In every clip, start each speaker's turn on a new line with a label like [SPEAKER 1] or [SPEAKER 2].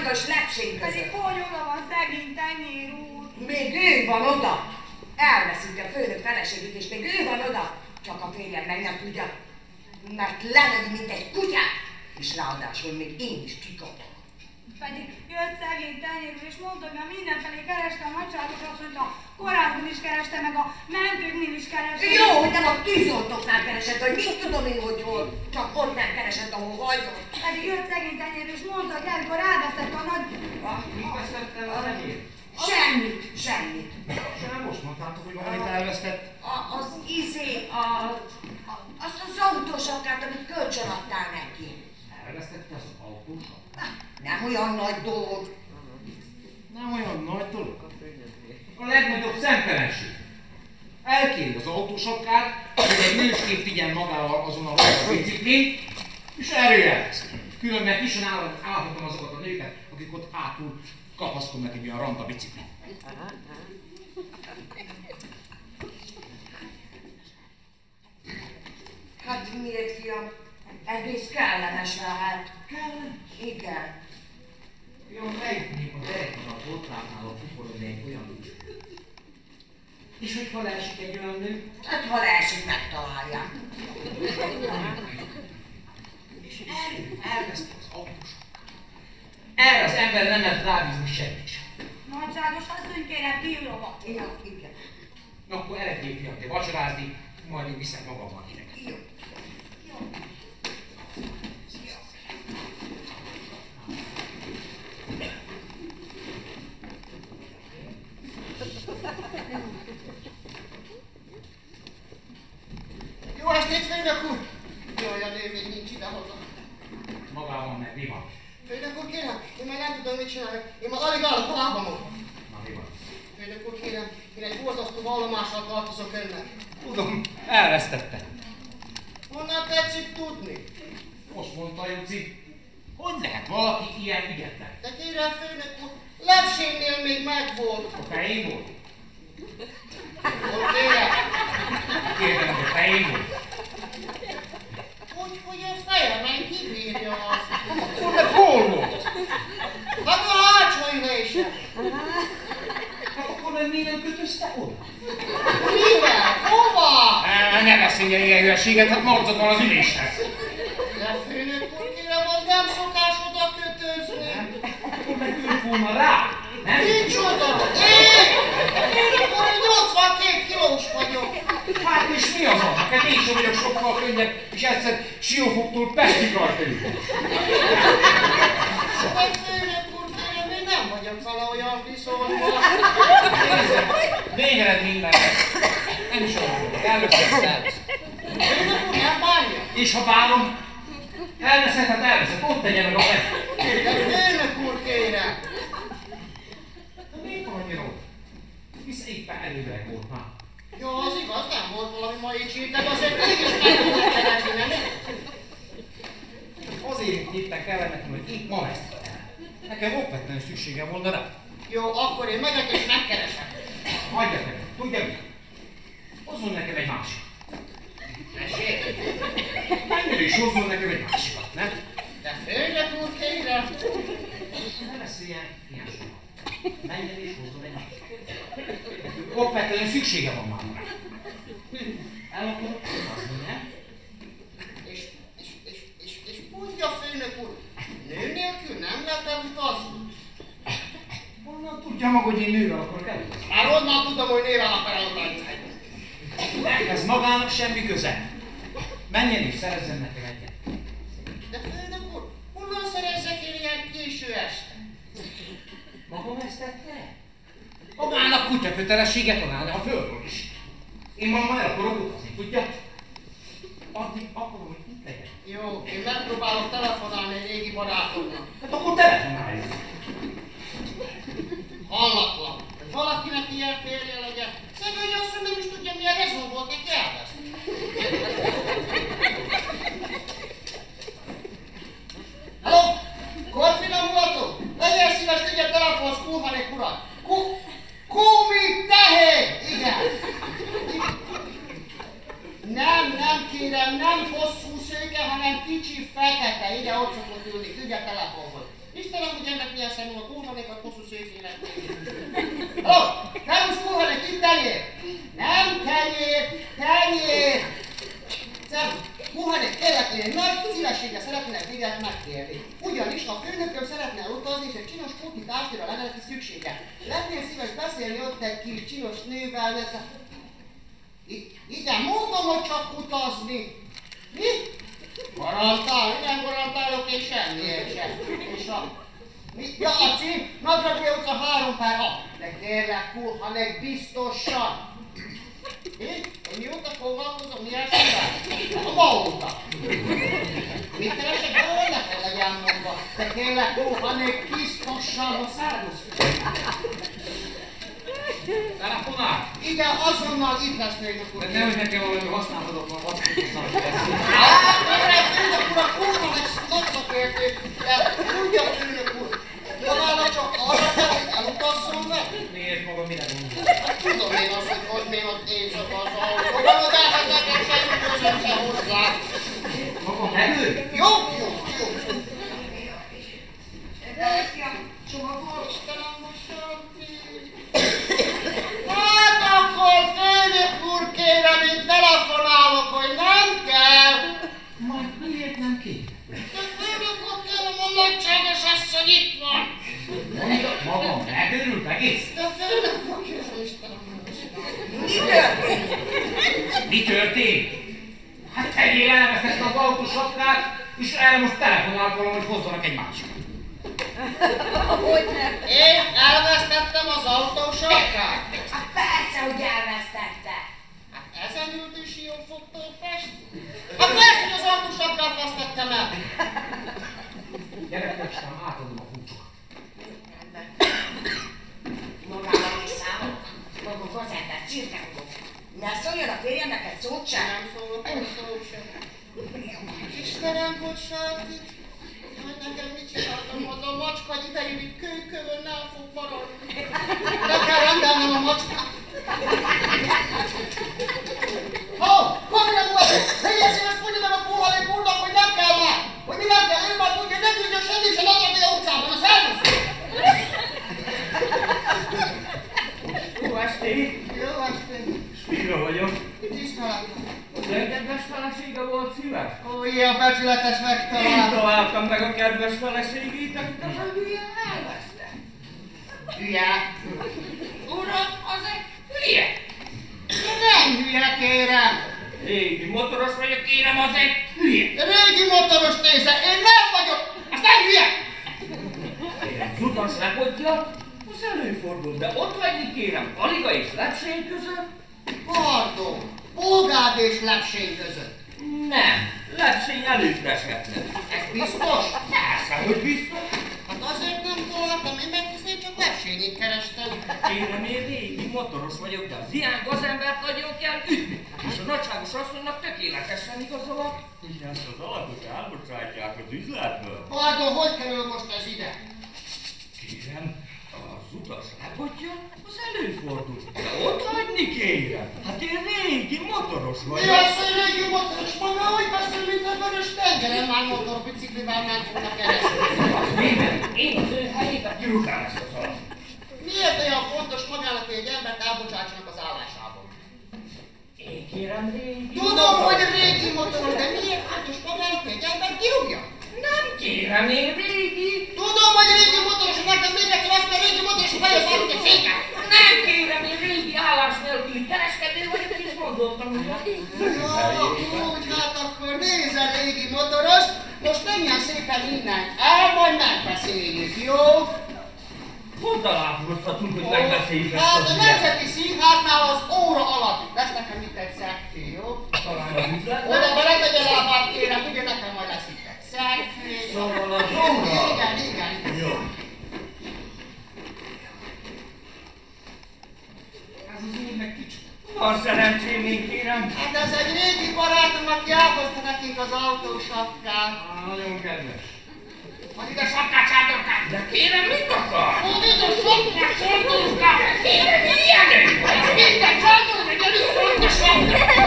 [SPEAKER 1] hajgos lepsén között.
[SPEAKER 2] Pedig hogy oda van szegény tenyér úr?
[SPEAKER 1] Még ő van oda. Elveszik a főnök feleségét, és még ő van oda. Csak a férjem meg nem tudja, mert lelövi, mint egy kutyát. És ráadásul még én is kikapok.
[SPEAKER 2] Pedig jött szegény tenyér úr, és mondta, hogy már mindenfelé kereste a nagyságos asszonyt, a kórházban is kereste, meg a mentőknél is kereste.
[SPEAKER 1] Jó, hogy nem a tűzoltóknál keresett, vagy mit tudom én, hogy hol. Csak ott nem keresett, ahol hajzott.
[SPEAKER 2] Pedig jött szegény tenyér úr, és mondta, hogy amikor elveszett a nagy...
[SPEAKER 3] Mit vesztett el a tenyér?
[SPEAKER 1] Semmit.
[SPEAKER 3] Sem most mondtátok, hogy valamit elvesztett.
[SPEAKER 1] Azt az autósapkát, amit kölcsön adtál neki.
[SPEAKER 3] Elvesztette az autósat?
[SPEAKER 1] Nem olyan nagy dolog.
[SPEAKER 3] Nem olyan nagy dolog. A legnagyobb szemtelenség. Elkéri az autósapkát, hogy egy nősként vigyen magával azon a biciklin, és erről elveszt. Különben ki sem állhatom azokat a nőket, akik ott hátul kapaszkodnak egy olyan randa biciklin.
[SPEAKER 1] Hát miért, fiam? Egész kellemes lehet.
[SPEAKER 3] Kellemes?
[SPEAKER 1] Igen.
[SPEAKER 3] Fiam, leütnék a derekben a botlápnál a kuporodni egy olyan nő. És hogyha leesik egy olyan nő?
[SPEAKER 1] Hát ha leesik, megtalálják.
[SPEAKER 3] És elveszte az autósat. Erre az ember nem lehet rábízni semmit sem.
[SPEAKER 2] Nagyságos asszony, kérem, bírovat.
[SPEAKER 1] Ja, igen.
[SPEAKER 3] Na akkor eredjél, fiam, te vacsorázni, majd én viszek magammal ide.
[SPEAKER 1] Jó.
[SPEAKER 4] Jó estét, főnök úr! Jaj, a nő még nincs idehoza.
[SPEAKER 3] Magában meg mi van?
[SPEAKER 4] Főnök úr, kérem, én már nem tudom, mit csinálni. Én már alig állok a lábamon.
[SPEAKER 3] Na mi van?
[SPEAKER 4] Főnök úr, kérem, én egy borzasztó vallomással tartozok önnek.
[SPEAKER 3] Tudom, elvesztette.
[SPEAKER 4] Honnan tetszik tudni?
[SPEAKER 3] Most mondta Juci, hogy lehet valaki ilyen ügyetlen?
[SPEAKER 4] De kérem, főnök úr, Lepsénnél még megvolt.
[SPEAKER 3] A fején volt?
[SPEAKER 4] Hol kérem?
[SPEAKER 3] Kérdem, hogy a fején volt?
[SPEAKER 4] Hogy a fejemen kibírja azt?
[SPEAKER 3] Akkor meg hol volt?
[SPEAKER 4] Hát a hátsó ülésen.
[SPEAKER 3] Hát akkor meg miért nem kötözte oda?
[SPEAKER 4] Mivel? Hova?
[SPEAKER 3] Ne beszéljen ilyen hülyeséget, hát marcot van az üléshez.
[SPEAKER 4] De főnök úr, kérem, az nem szokás oda kötözni.
[SPEAKER 3] Akkor meg ült volna rá, nem?
[SPEAKER 4] Micsoda? Én? Főnök úr, én 82 kilós vagyok.
[SPEAKER 3] Hát és mi az annak? Hát én sem vagyok sokkal könnyebb, és egyszer Siófoktól Pestig rajta ült.
[SPEAKER 4] De főnök úr, kérem, én nem vagyok vele olyan viszonyban.
[SPEAKER 3] Nézd, végeredményben nem is olyan vagyok, elveszett.
[SPEAKER 4] Főnök úr, nem bánja?
[SPEAKER 3] És ha bánom, elveszett, hát elveszett, ott tegye meg a meg.
[SPEAKER 4] De főnök úr, kérem.
[SPEAKER 3] De miért van annyira ott? Hisz éppen elődeg volt már.
[SPEAKER 4] Jó, az igaz, nem volt valami mai csík, de azért mégis meg tudok keresni, nem?
[SPEAKER 3] Azért éppen kellene nekem, hogy itt ma vesztettem el. Nekem okvetlenül szükségem volna rá.
[SPEAKER 4] Jó, akkor én megyek és megkeresem.
[SPEAKER 3] Hagyjak nekem, tudja mi? Hozzon nekem egy másikat.
[SPEAKER 4] Tessék?
[SPEAKER 3] Menjél és hozzon nekem egy másikat, ne?
[SPEAKER 4] De főnök úr, kérem.
[SPEAKER 3] Ne beszéljen ilyen soha. Menjen és hozzon egy másikat. Okvetlenül szüksége van már rá. El akarok hozni, nem?
[SPEAKER 4] És mondja, főnök úr, nő nélkül nem lehet elutazni?
[SPEAKER 3] Honnan tudja maga, hogy én nővel akarok elutazni?
[SPEAKER 4] Már onnan tudom, hogy nővel akar elutazni.
[SPEAKER 3] Ez magának semmi köze. Menjen és szerezzen nekem egyet.
[SPEAKER 4] De főnök úr, honnan szerezzek én ilyen késő este?
[SPEAKER 3] Maga vesztette? Magának kutya kötelessége találni a földről is. Én ma el akarok utazni, tudja? Addig akarom, hogy itt legyen.
[SPEAKER 4] Jó, én megpróbálok telefonálni egy régi barátomnak.
[SPEAKER 3] Hát akkor telefonáljon.
[SPEAKER 4] Hallatlan, hogy valakinek ilyen férje legyen. Szegény asszony nem is tudja, milyen rezon volt neki elveszni. Hello? Korfinomulatok? Legyen szíves, tegye telefonsz Kulhanék urat. Kumi tehén! Igen. Nem kérem, nem hosszú szőke, hanem kicsi fekete. Ide ott szokott ülni, tudja telefonhoz. Istenem, ugye ennek milyen szemű a kurvanékat hosszú szőkének. Halló, Károsz kurvanék, itt tenyér! Nem tenyér, tenyér! Szervusz, kurvanék, kérlek, én nagy szívességgel szeretnének téged megkérni. Ugyanis a főnököm szeretne elutazni, és egy csinos kóti társira lenne neki szüksége. Lennél szíves beszélni ott egy kis csinos nővel, de... Igen, mondom, hogy csak utazni. Mi? Garantál, nem garantálok én semmiért sem. És a... Mi? Ja, a cím? Nagyragé utca 3/6. De kérlek, kurhanék, biztosan. Én mióta foglalkozom ilyesmivel? A ma óta. Mit keresek belőle, ne kell legyen mondva. De kérlek, kurhanék, biztosan a szárnyos.
[SPEAKER 3] Telefonál?
[SPEAKER 4] Igen, azonnal itt lesz főnök úr.
[SPEAKER 3] De nehogy nekem valami használhatatlan használatosnak beszélni.
[SPEAKER 4] Főnök úr, a kurva meg nagyszakértő, de tudja főnök úr, talán csak arra kell, hogy elutazzon meg?
[SPEAKER 3] Miért maga mire gondol?
[SPEAKER 4] Hát tudom én azt, hogy miért ott én csak az autóban, de hát nekem semmi közöm se hozzá.
[SPEAKER 3] Maga megő?
[SPEAKER 4] Jó. Istenem, bocsánat. Hát akkor főnök úr, kérem, én telefonálok, hogy nem kell.
[SPEAKER 3] Majd miért nem kér?
[SPEAKER 4] De főnök úr, kérem, a nagyságos asszony itt van.
[SPEAKER 3] Mondja, maga megőrült egész?
[SPEAKER 4] De főnök úr, kérem, Istenem,
[SPEAKER 1] Mi történt?
[SPEAKER 3] Mi történt? Hát tegyél elvesztette az autósapkát, és erre most telefonál valami, hogy hozzanak egy másikat.
[SPEAKER 1] Hogyne?
[SPEAKER 4] Én elvesztettem az autósapkát.
[SPEAKER 1] Hát persze, hogy elvesztette.
[SPEAKER 4] Hát ezen ült is jó fotópest? Hát persze, hogy az autósapkát vesztettem el.
[SPEAKER 3] Gyere, Isten, átadom a kulcsokat.
[SPEAKER 1] Magával is számol. Maguk hozzátett csirkehúgok. Ne szóljon a férjemnek egy szót sem.
[SPEAKER 4] Nem szólok, nem szólok sem. Istenem, bocsánat. Hogy nekem mit csináltam, az a macska idején itt kőkövön nem fog maradni. Le kell rendelnem a macskát. Kamilyen úr, legyen szíves, mondja meg a puhalék úrnak, hogy nem kell már. Hogy mi nem kell, ő már tudja, ne küldjön semmi sem Nagyragé utcában, a szervusz!
[SPEAKER 5] Jó estét!
[SPEAKER 4] Jó estét!
[SPEAKER 5] Spira vagyok.
[SPEAKER 4] Tiszteletem!
[SPEAKER 5] Az ön kedves felesége volt szíves?
[SPEAKER 4] Ó, ilyen becsületes
[SPEAKER 5] Én
[SPEAKER 4] megtalál.
[SPEAKER 5] találtam meg a kedves feleségét, akit az a hülye elveszte.
[SPEAKER 4] Hülye!
[SPEAKER 5] Uram, az egy hülye!
[SPEAKER 4] Nem hülye, kérem!
[SPEAKER 5] Régi motoros vagyok, kérem, az egy hülye!
[SPEAKER 4] Régi motoros nézze, én nem vagyok! Az nem hülye!
[SPEAKER 5] Kérem, az utas lepodja, az előfordul, de ott hagyni kérem, Aliga és Lepsény között?
[SPEAKER 4] Pardon, Pógád és Lepsény között.
[SPEAKER 5] Nem, Lepsény előtt eshetne.
[SPEAKER 4] Ez biztos?
[SPEAKER 5] Persze, hogy biztos.
[SPEAKER 4] Hát azért nem találtam, én meg hiszen csak Lepsényét kerestem.
[SPEAKER 5] Kérem, én régi motoros vagyok, de az ilyen gazembert nagyon kell ütni. És a nagyságos asszonynak tökéletesen igaza van. És ezt az alakot elbocsátják az üzletből.
[SPEAKER 4] Pardon, hogy kerül most ez ide?
[SPEAKER 5] Kérem, az utas lepotja, az előfordul. De ott hagyni kérem. Hát én régi motoros
[SPEAKER 4] Mi
[SPEAKER 5] vagyok.
[SPEAKER 4] az, hogy régi motoros? Maga úgy beszél, mint a vörös tengeren már motorbiciklivel ment volna keresztül.
[SPEAKER 5] Az minden. Én az ő helyében kirúgtam ezt az alakot.
[SPEAKER 4] Miért olyan fontos magának, hogy egy embert elbocsátsanak az állásából?
[SPEAKER 5] Én kérem régi
[SPEAKER 4] Tudom,
[SPEAKER 5] motoros.
[SPEAKER 4] hogy régi motoros, de miért fontos magának, hogy egy embert kirúgja?
[SPEAKER 5] Nem kérem, én régi.
[SPEAKER 4] Tudom, hogy régi motoros, hogy nekem még egyszer azt, mert régi motoros, hogy fejez elüt a széket.
[SPEAKER 5] Nem kérem, én régi állás nélküli kereskedő vagyok, és gondoltam, hogy a
[SPEAKER 4] Jó, úgy, hát akkor nézze, régi motoros, most menjen szépen innen el, majd megbeszéljük, jó?
[SPEAKER 5] Hol találkozhatunk, hogy megbeszéljük ezt
[SPEAKER 4] Hát
[SPEAKER 5] az
[SPEAKER 4] a
[SPEAKER 5] ügyet?
[SPEAKER 4] Nemzeti Színháznál az óra alatt. Lesz nekem itt egy szekfé, jó?
[SPEAKER 5] Talán az üzlet?
[SPEAKER 4] Oda beletegye lábát, kérem, ugye nekem majd lesz itt egy szekfé.
[SPEAKER 5] Szóval az
[SPEAKER 4] Jó,
[SPEAKER 5] óra.
[SPEAKER 4] igen.
[SPEAKER 5] Jó.
[SPEAKER 3] Ez az úr meg kicsit.
[SPEAKER 5] Van szerencsém, én kérem.
[SPEAKER 4] Hát ez egy régi barátom, aki elhozta nekünk az autósapkát.
[SPEAKER 3] Nagyon kedves.
[SPEAKER 4] Majd ide sapkát, sátorkát.
[SPEAKER 5] De kérem, mit akar?
[SPEAKER 4] Hogy ide sapkát, sátorkát.
[SPEAKER 5] Kérem, ilyenek vagy!
[SPEAKER 4] Minden sátorkát, gyere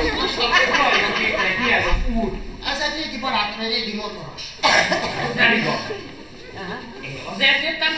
[SPEAKER 4] vissza, sapkát.
[SPEAKER 5] Halljon képnek, mi ez az úr?
[SPEAKER 4] Ez egy régi barátom, egy régi motoros.
[SPEAKER 5] Ez nem igaz. Én az Azért jöttem,